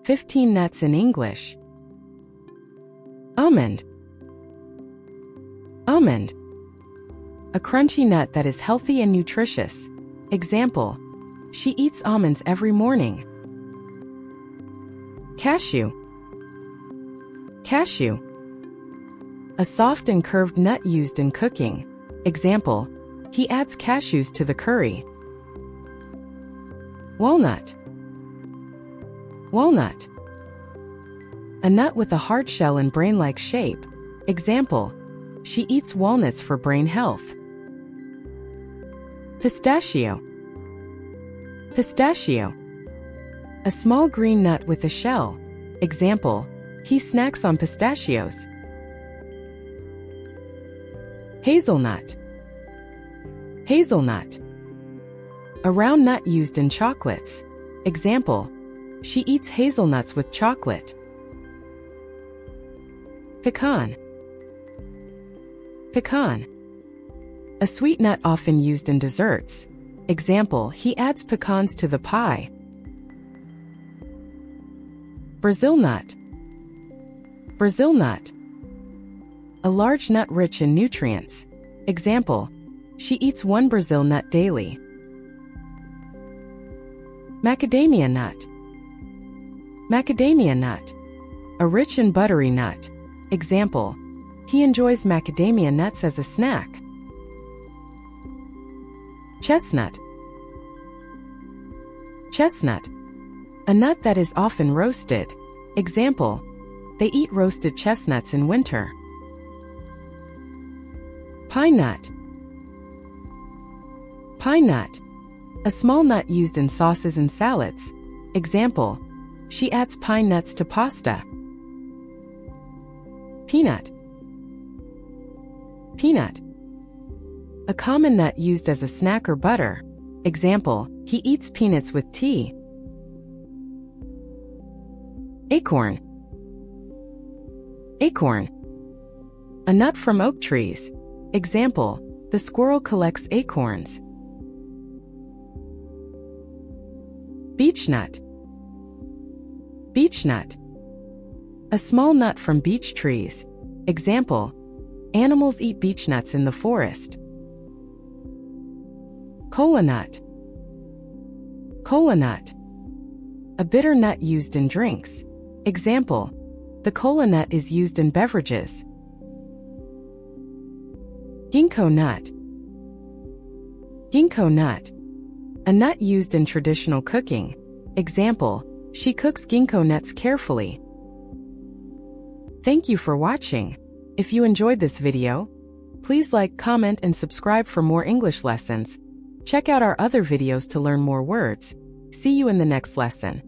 15 nuts in English. Almond. Almond. A crunchy nut that is healthy and nutritious. Example: she eats almonds every morning. Cashew. Cashew. A soft and curved nut used in cooking. Example: he adds cashews to the curry. Walnut. Walnut. A nut with a hard shell and brain-like shape. Example: she eats walnuts for brain health. Pistachio. Pistachio. A small green nut with a shell. Example: he snacks on pistachios. Hazelnut. Hazelnut. A round nut used in chocolates. Example: she eats hazelnuts with chocolate. Pecan. Pecan. A sweet nut often used in desserts. Example: he adds pecans to the pie. Brazil nut. Brazil nut. A large nut rich in nutrients. Example: she eats one Brazil nut daily. Macadamia nut. Macadamia nut. A rich and buttery nut. Example: he enjoys macadamia nuts as a snack. Chestnut. Chestnut. A nut that is often roasted. Example: they eat roasted chestnuts in winter. Pine nut. Pine nut. A small nut used in sauces and salads. Example: she adds pine nuts to pasta. Peanut. Peanut. A common nut used as a snack or butter. Example: he eats peanuts with tea. Acorn. Acorn. A nut from oak trees. Example: the squirrel collects acorns. Beech nut. Beech nut. A small nut from beech trees. Example: animals eat beech nuts in the forest. Cola nut. Cola nut. A bitter nut used in drinks. Example: the cola nut is used in beverages. Ginkgo nut. Ginkgo nut. A nut used in traditional cooking. Example: she cooks ginkgo nuts carefully. Thank you for watching. If you enjoyed this video, please like, comment, and subscribe for more English lessons. Check out our other videos to learn more words. See you in the next lesson.